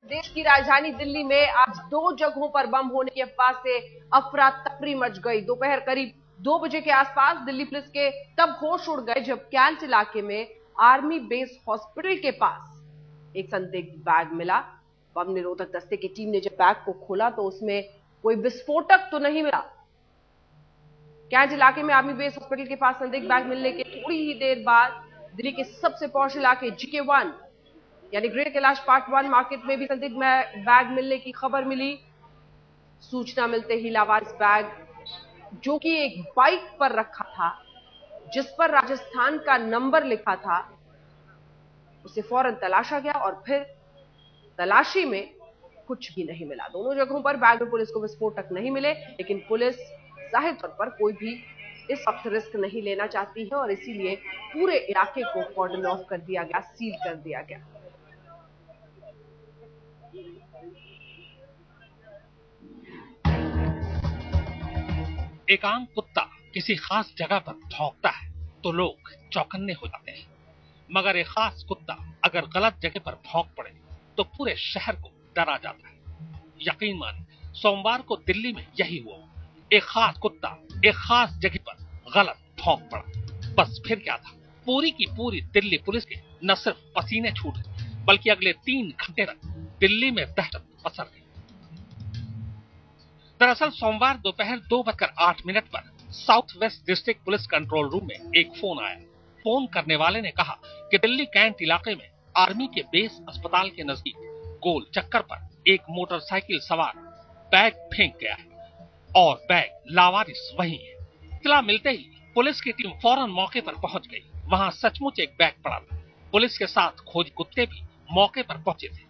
देश की राजधानी दिल्ली में आज 2 जगहों पर बम होने की अफवाह से अफरा तफरी मच गई। दोपहर करीब 2 बजे के आसपास दिल्ली पुलिस के तब होश उड़ गए जब कैंट इलाके में आर्मी बेस हॉस्पिटल के पास एक संदिग्ध बैग मिला। बम निरोधक दस्ते की टीम ने जब बैग को खोला तो उसमें कोई विस्फोटक तो नहीं मिला। कैंट इलाके में आर्मी बेस हॉस्पिटल के पास संदिग्ध बैग मिलने के थोड़ी ही देर बाद दिल्ली के सबसे पॉश इलाके GK1 यानी ग्रेटर कैलाश पार्ट 1 मार्केट में भी संदिग्ध बैग मिलने की खबर मिली। सूचना मिलते ही लावारिस बैग जो कि एक बाइक पर रखा था, जिस पर राजस्थान का नंबर लिखा था, उसे फौरन तलाशा गया और फिर तलाशी में कुछ भी नहीं मिला। दोनों जगहों पर बैग में पुलिस को विस्फोटक नहीं मिले, लेकिन पुलिस जाहिर तौर पर कोई भी इस वक्त रिस्क नहीं लेना चाहती है और इसीलिए पूरे इलाके को कॉर्डन ऑफ कर दिया गया, सील कर दिया गया। एक आम कुत्ता किसी खास जगह पर भौंकता है तो लोग चौकन्ने हो जाते हैं, मगर एक खास कुत्ता अगर गलत जगह पर भौंक पड़े तो पूरे शहर को डरा जाता है। यकीन मानिए, सोमवार को दिल्ली में यही हुआ। एक खास कुत्ता एक खास जगह पर गलत भौंक पड़ा। बस फिर क्या था, पूरी की पूरी दिल्ली पुलिस के न सिर्फ पसीने छूट गए, बल्कि अगले 3 घंटे तक दिल्ली में दहशत पसर गई। दरअसल सोमवार दोपहर 2:08 पर south west district police control room में एक फोन आया। फोन करने वाले ने कहा कि दिल्ली कैंट इलाके में आर्मी के बेस अस्पताल के नजदीक गोल चक्कर पर एक मोटरसाइकिल सवार बैग फेंक गया है और बैग लावारिस वही है। इत्तला मिलते ही पुलिस की टीम फौरन मौके पर पहुंच गई। वहां सचमुच एक बैग पड़ा था। पुलिस के साथ खोजी कुत्ते भी मौके पर पहुंचे थे।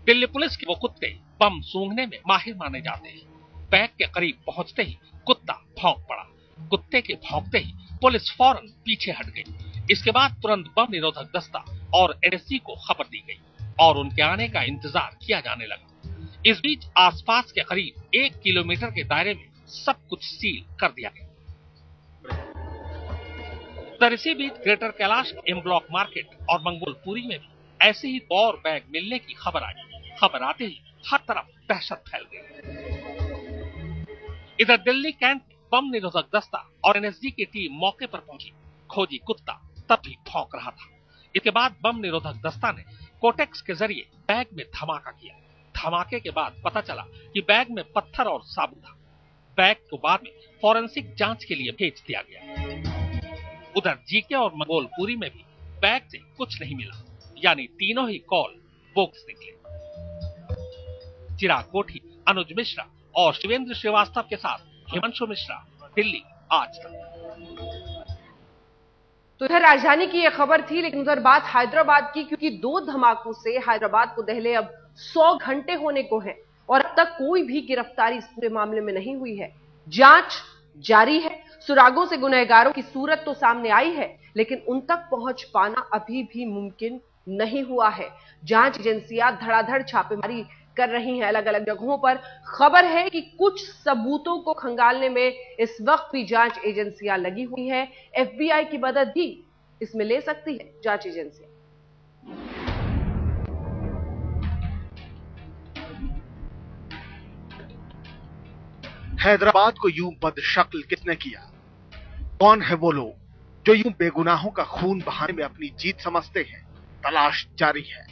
दिल्ली पुलिस के वो कुत्ते बम सूंघने में माहिर माने जाते हैं। बैग के करीब पहुंचते ही कुत्ता भौंक पड़ा। कुत्ते के भौंकते ही पुलिस फौरन पीछे हट गई। इसके बाद तुरंत बम निरोधक दस्ता और NSG को खबर दी गई और उनके आने का इंतजार किया जाने लगा। इस बीच आसपास के करीब 1 किलोमीटर के दायरे में सब कुछ सील कर दिया गया। इसी बीच greater Kailash M block market और मंगोलपुरी में भी ऐसे ही और बैग मिलने की खबर आई। खबर आते ही हर तरफ दहशत फैल गई। इधर दिल्ली कैंट बम निरोधक दस्ता और NSG की टीम मौके पर पहुंची। खोजी कुत्ता तब भी भौंक रहा था। इसके बाद बम निरोधक दस्ता ने कोटेक्स के जरिए बैग में धमाका किया। धमाके के बाद पता चला कि बैग में पत्थर और साबुन था। बैग को बाद में फॉरेंसिक जांच के लिए भेज दिया गया। उधर GK और मंगोलपुरी में भी बैग से कुछ नहीं मिला, यानी तीनों ही कॉल बोगस निकले। चिराग कोठी, अनुज मिश्रा और शिवेंद्र श्रीवास्तव के साथ हिमांशु मिश्रा, दिल्ली आज तक। तो इधर राजधानी की यह खबर थी, लेकिन उधर बात हैदराबाद की, क्योंकि 2 धमाकों से हैदराबाद को दहले अब 100 घंटे होने को है और अब तक कोई भी गिरफ्तारी इस पूरे मामले में नहीं हुई है। जांच जारी है। सुरागों से गुनहगारों की सूरत तो सामने आई है, लेकिन उन तक पहुंच पाना अभी भी मुमकिन नहीं हुआ है। जांच एजेंसियां धड़ाधड़ छापेमारी कर रही हैं अलग अलग जगहों पर। खबर है कि कुछ सबूतों को खंगालने में इस वक्त भी जांच एजेंसियां लगी हुई हैं। FBI की मदद भी इसमें ले सकती है जांच एजेंसियां। हैदराबाद को यूं बदशक्ल किसने किया? कौन है वो लोग जो यूं बेगुनाहों का खून बहाने में अपनी जीत समझते हैं? तलाश जारी है।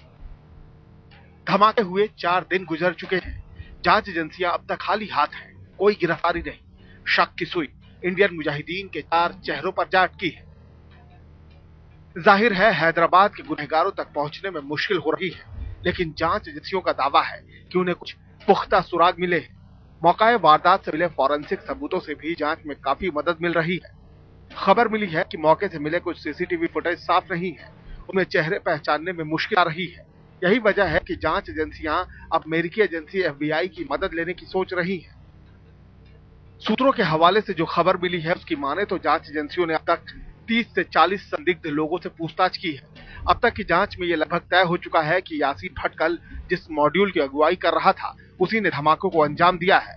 धमाके हुए 4 दिन गुजर चुके हैं। जांच एजेंसियां अब तक खाली हाथ हैं। कोई गिरफ्तारी नहीं। शक की सुई इंडियन मुजाहिदीन के 4 चेहरों पर जा अटकी है। जाहिर है हैदराबाद के गुनहगारों तक पहुंचने में मुश्किल हो रही है, लेकिन जांच एजेंसियों का दावा है कि उन्हें कुछ पुख्ता सुराग मिले हैं। मौकाए वारदात से मिले फॉरेंसिक सबूतों से भी जांच में काफी मदद मिल रही है। खबर मिली है कि मौके से मिले कुछ CCTV फुटेज साफ नहीं है, उनमें चेहरे पहचानने में मुश्किल आ रही है। यही वजह है कि जांच एजेंसियां अब अमेरिकी एजेंसी FBI की मदद लेने की सोच रही हैं। सूत्रों के हवाले से जो खबर मिली है उसकी माने तो जांच एजेंसियों ने अब तक 30 से 40 संदिग्ध लोगों से पूछताछ की है। अब तक की जांच में यह लगभग तय हो चुका है कि यासीन भटकल जिस मॉड्यूल की अगुवाई कर रहा था, उसी ने धमाकों को अंजाम दिया है।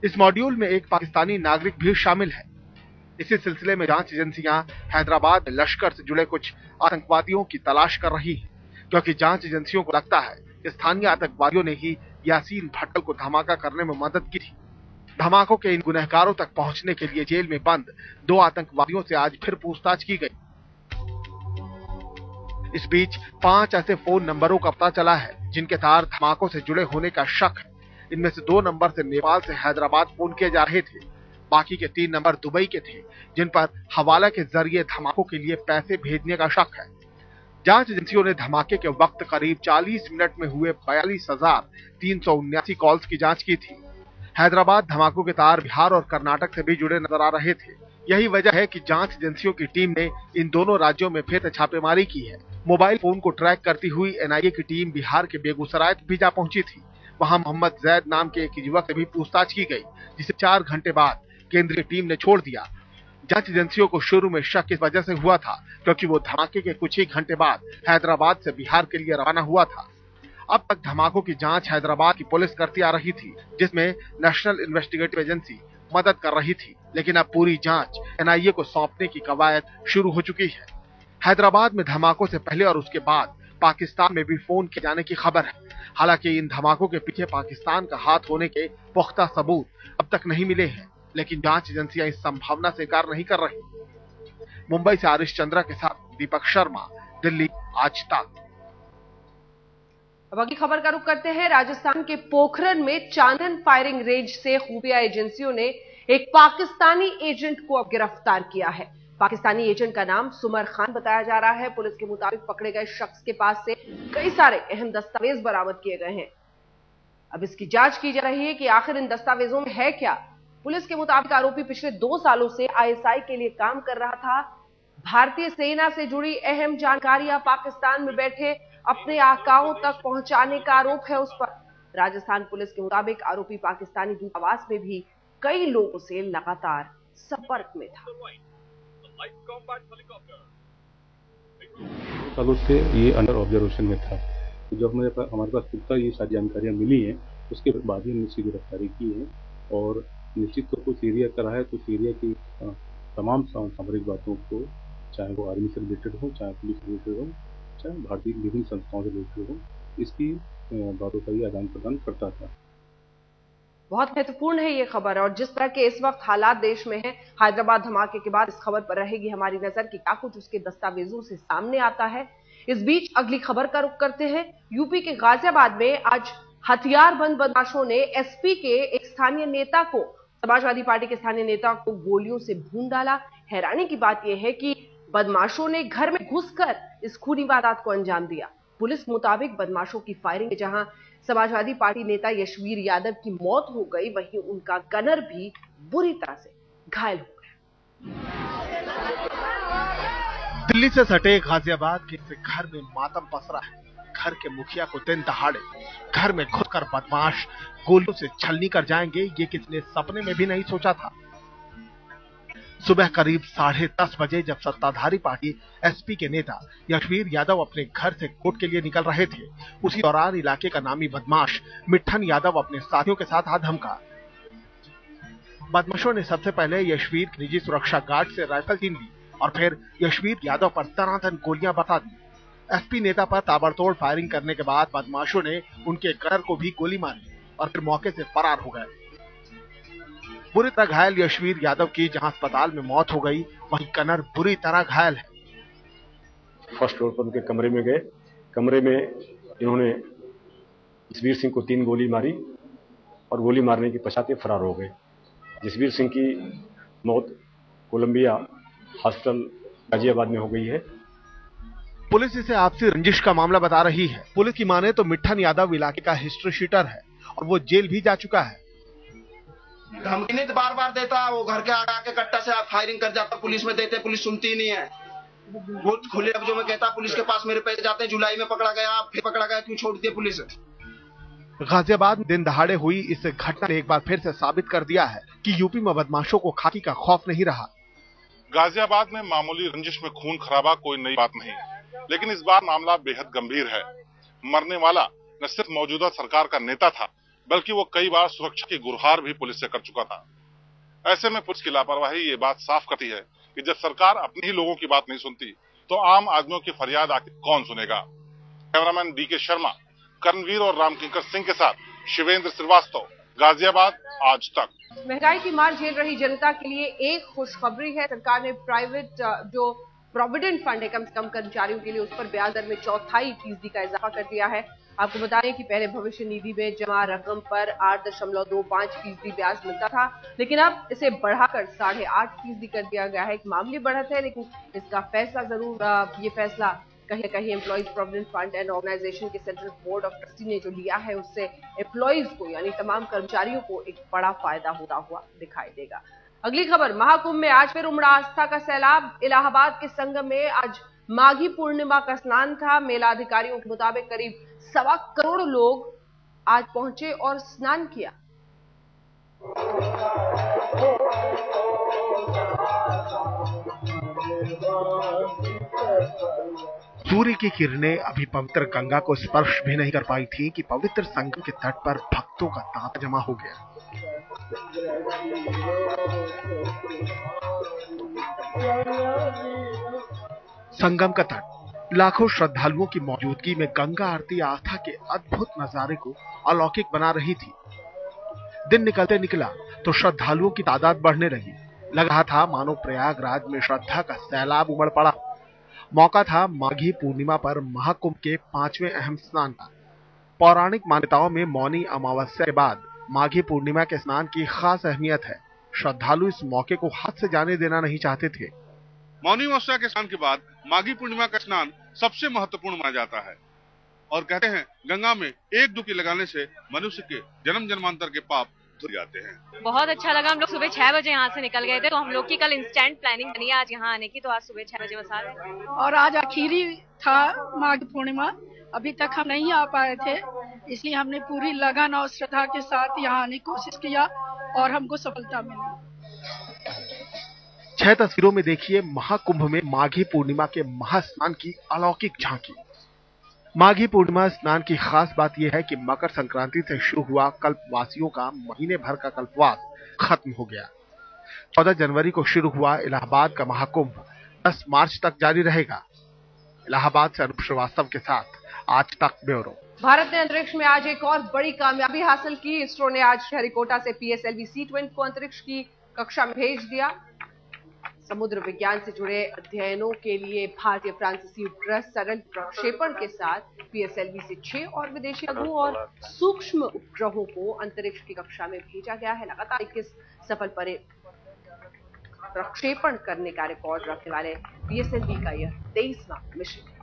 इस मॉड्यूल में एक पाकिस्तानी नागरिक भी शामिल है। इसी सिलसिले में जांच एजेंसियां हैदराबाद लश्कर से जुड़े कुछ आतंकवादियों की तलाश कर रही हैं, क्योंकि जांच एजेंसियों को लगता है स्थानीय आतंकवादियों ने ही यासीन भट्टल को धमाका करने में मदद की थी। धमाकों के इन गुनहगारों तक पहुंचने के लिए जेल में बंद 2 आतंकवादियों से आज फिर पूछताछ की गई। इस बीच 5 ऐसे फोन नंबरों का पता चला है जिनके तार धमाकों से जुड़े होने का शक है। इनमें से 2 नंबर से नेपाल से हैदराबाद फोन किए जा रहे थे। बाकी के 3 नंबर दुबई के थे, जिन पर हवाला के जरिए धमाकों के लिए पैसे भेजने का शक है। जांच एजेंसियों ने धमाके के वक्त करीब 40 मिनट में हुए 42,379 कॉल्स की जांच की थी। हैदराबाद धमाकों के तार बिहार और कर्नाटक से भी जुड़े नजर आ रहे थे। यही वजह है कि जांच एजेंसियों की टीम ने इन दोनों राज्यों में फिर छापेमारी की है। मोबाइल फोन को ट्रैक करती हुई एनआईए की टीम बिहार के बेगूसराय भी जा पहुंची थी। वहां मोहम्मद जैद नाम के एक युवक से भी पूछताछ की गई, जिसे 4 घंटे बाद केंद्रीय टीम ने छोड़ दिया। जांच एजेंसियों को शुरू में शक इस वजह से हुआ था क्योंकि वो धमाके के कुछ ही घंटे बाद हैदराबाद से बिहार के लिए रवाना हुआ था। अब तक धमाकों की जांच हैदराबाद की पुलिस करती आ रही थी, जिसमें नेशनल इन्वेस्टिगेटिव एजेंसी मदद कर रही थी, लेकिन अब पूरी जांच एनआईए को सौंपने की कवायद शुरू हो चुकी है। हैदराबाद में धमाकों से पहले और उसके बाद पाकिस्तान में भी फोन किए जाने की खबर है। हालांकि इन धमाकों के पीछे पाकिस्तान का हाथ होने के पुख्ता सबूत अब तक नहीं मिले हैं, लेकिन जांच एजेंसियां इस संभावना से इनकार नहीं कर रही। मुंबई से आरिश चंद्रा के साथ दीपक शर्मा, दिल्ली आज तक। अब अगली खबर का रुख करते हैं। राजस्थान के पोखरन में चांदन फायरिंग रेंज से खुफिया एजेंसियों ने एक पाकिस्तानी एजेंट को अब गिरफ्तार किया है। पाकिस्तानी एजेंट का नाम सुमर खान बताया जा रहा है। पुलिस के मुताबिक पकड़े गए शख्स के पास से कई सारे अहम दस्तावेज बरामद किए गए हैं। अब इसकी जांच की जा रही है कि आखिर इन दस्तावेजों में है क्या। पुलिस के मुताबिक आरोपी पिछले 2 सालों से आईएसआई के लिए काम कर रहा था। भारतीय सेना से जुड़ी अहम जानकारियां पाकिस्तान में बैठे अपने आकाओं तक पहुंचाने का आरोप है उस पर। राजस्थान पुलिस के मुताबिक आरोपी पाकिस्तानी दूतावास में भी कई लोगों से लगातार संपर्क में था। सालों से ये अंडर ऑब्जर्वेशन में था। तो जब हमारे पास पुख्ता ये सारी जानकारियां मिली हैं, उसके बाद ही हमने इसकी गिरफ्तारी की है और निश्चित तौर पर सीरिया करा है। तो सीरिया की तमाम सामरिक बातों को, चाहे वो आर्मी से रिलेटेड हो, चाहे पुलिस से रिलेटेड हो, चाहे भारतीय विभिन्न संस्थाओं से रिलेटेड हो, इसकी बातों का ये आदान प्रदान करता था। बहुत महत्वपूर्ण है ये खबर, और जिस तरह के इस वक्त हालात देश में हैं, हैदराबाद धमाके के बाद इस खबर पर रहेगी हमारी नजर कि क्या कुछ उसके दस्तावेजों से सामने आता है। इस बीच अगली खबर का रुख करते हैं। यूपी के गाजियाबाद में आज हथियारबंद बदमाशों ने एसपी के एक स्थानीय नेता को, समाजवादी पार्टी के स्थानीय नेता को गोलियों से भून डाला। हैरानी की बात यह है कि बदमाशों ने घर में घुसकर इस खूनी वारदात को अंजाम दिया। पुलिस मुताबिक बदमाशों की फायरिंग में जहां समाजवादी पार्टी नेता यशवीर यादव की मौत हो गई, वहीं उनका गनर भी बुरी तरह से घायल हो गया। दिल्ली से सटे गाजियाबाद के घर में मातम पसरा है। घर के मुखिया को दिन दहाड़े घर में घुसकर बदमाश गोलियों से छलनी कर जाएंगे, ये किसने सपने में भी नहीं सोचा था। सुबह करीब 10:30 बजे जब सत्ताधारी पार्टी एसपी के नेता यशवीर यादव अपने घर से कोर्ट के लिए निकल रहे थे, उसी दौरान इलाके का नामी बदमाश मिट्ठन यादव अपने साथियों के साथ आ धमका। बदमाशों ने सबसे पहले यशवीर के निजी सुरक्षा गार्ड से राइफल छीन ली और फिर यशवीर यादव पर तनातन गोलियां बरसा दी। एसपी नेता पर ताबड़तोड़ फायरिंग करने के बाद बदमाशों ने उनके गनर को भी गोली मारी और फिर मौके से फरार हो गए। बुरी तरह घायल यशवीर यादव की जहां अस्पताल में मौत हो गई, वहीं गनर बुरी तरह घायल है। फर्स्ट फ्लोर पर उनके कमरे में गए। कमरे में इन्होंने जसवीर सिंह को 3 गोली मारी और गोली मारने के पश्चात ये फरार हो गए। जसवीर सिंह की मौत कोलंबिया हॉस्पिटल गाजियाबाद में हो गई है। पुलिस इसे आपसी रंजिश का मामला बता रही है। पुलिस की माने तो मिट्ठन यादव इलाके का हिस्ट्री शीटर है और वो जेल भी जा चुका है। धमकी नहीं बार बार देता, वो घर के आके कट्टा से फायरिंग कर जाता, पुलिस में देते, पुलिस सुनती ही नहीं है। वो खुले लफ्जों में कहता पुलिस के पास मेरे पैसे जाते हैं, जुलाई में पकड़ा गया, फिर पकड़ा गया, क्यों छोड़ दिया पुलिस। गाजियाबाद में दिन दहाड़े हुई इस घटना ने एक बार फिर से साबित कर दिया है कि यूपी में बदमाशों को खाकी का खौफ नहीं रहा। गाजियाबाद में मामूली रंजिश में खून खराबा कोई नई बात नहीं, लेकिन इस बार मामला बेहद गंभीर है। मरने वाला न सिर्फ मौजूदा सरकार का नेता था, बल्कि वो कई बार सुरक्षा की गुहार भी पुलिस से कर चुका था। ऐसे में पुलिस की लापरवाही ये बात साफ करती है कि जब सरकार अपने ही लोगों की बात नहीं सुनती, तो आम आदमियों की फरियाद आखिर कौन सुनेगा। कैमरामैन डीके शर्मा, कर्णवीर और रामकिंकर सिंह के साथ शिवेंद्र श्रीवास्तव, गाजियाबाद, आज तक। महंगाई की मार झेल रही जनता के लिए एक खुशखबरी है। सरकार ने प्राइवेट जो प्रोविडेंट फंड है कम से कम कर्मचारियों के लिए, उस पर ब्याज दर में 4.25% का इजाफा कर दिया है। आपको बता दें कि पहले भविष्य निधि में जमा रकम पर 8.25% ब्याज मिलता था, लेकिन अब इसे बढ़ाकर 8.5% कर दिया गया है। एक मामूली बढ़त है, लेकिन इसका फैसला जरूर ये फैसला कहीं न कहीं employees provident fund and organisation के सेंट्रल बोर्ड ऑफ ट्रस्टी ने जो लिया है, उससे एम्प्लॉइज को यानी तमाम कर्मचारियों को एक बड़ा फायदा होता हुआ दिखाई देगा। अगली खबर, महाकुंभ में आज फिर उमड़ा आस्था का सैलाब। इलाहाबाद के संगम में आज माघी पूर्णिमा का स्नान था। मेला अधिकारियों के मुताबिक करीब 1.25 करोड़ लोग आज पहुंचे और स्नान किया। सूर्य की किरणें अभी पवित्र गंगा को स्पर्श भी नहीं कर पाई थी कि पवित्र संगम के तट पर भक्तों का तांता जमा हो गया। संगम का तट लाखों श्रद्धालुओं की मौजूदगी में गंगा आरती आस्था के अद्भुत नजारे को अलौकिक बना रही थी। दिन निकलते निकला तो श्रद्धालुओं की तादाद बढ़ने लगी। लग रहा था मानो प्रयागराज में श्रद्धा का सैलाब उमड़ पड़ा। मौका था माघी पूर्णिमा पर महाकुंभ के 5वें अहम स्नान का। पौराणिक मान्यताओं में मौनी अमावस्या के बाद माघी पूर्णिमा के स्नान की खास अहमियत है। श्रद्धालु इस मौके को हाथ से जाने देना नहीं चाहते थे। मौनी अमावस्या के स्नान के बाद माघी पूर्णिमा का स्नान सबसे महत्वपूर्ण माना जाता है और कहते हैं गंगा में एक डुबकी लगाने से मनुष्य के जन्म जन्मांतर के पाप धुल जाते हैं। बहुत अच्छा लगा। हम लोग सुबह 6 बजे यहाँ से निकल गए थे, तो हम लोग की कल इंस्टेंट प्लानिंग बनी है आज यहाँ आने की, तो आज सुबह 6 बजे बस आ गए। और आज आखिरी था माघी पूर्णिमा, अभी तक हम नहीं आ पाए थे, इसलिए हमने पूरी लगन और श्रद्धा के साथ यहाँ आने की कोशिश किया और हमको सफलता मिली। 6 तस्वीरों में देखिए महाकुंभ में माघी पूर्णिमा के महास्नान की अलौकिक झांकी। माघी पूर्णिमा स्नान की खास बात यह है कि मकर संक्रांति से शुरू हुआ कल्पवासियों का महीने भर का कल्पवास खत्म हो गया। 14 जनवरी को शुरू हुआ इलाहाबाद का महाकुंभ 10 मार्च तक जारी रहेगा। इलाहाबाद से अनूप श्रीवास्तव के साथ आज तक ब्यूरो। भारत ने अंतरिक्ष में आज एक और बड़ी कामयाबी हासिल की। इसरो ने आज श्रीहरिकोटा से PSLV C-20 को अंतरिक्ष की कक्षा में भेज दिया। समुद्र विज्ञान से जुड़े अध्ययनों के लिए भारतीय फ्रांसीसी उपग्रह सरल प्रक्षेपण के साथ PSLV से 6 और विदेशी लघु और सूक्ष्म उपग्रहों को अंतरिक्ष की कक्षा में भेजा गया है। लगातार 21 सफल प्रक्षेपण करने का रिकॉर्ड रखने वाले PSLV का यह 23वां मिशन है।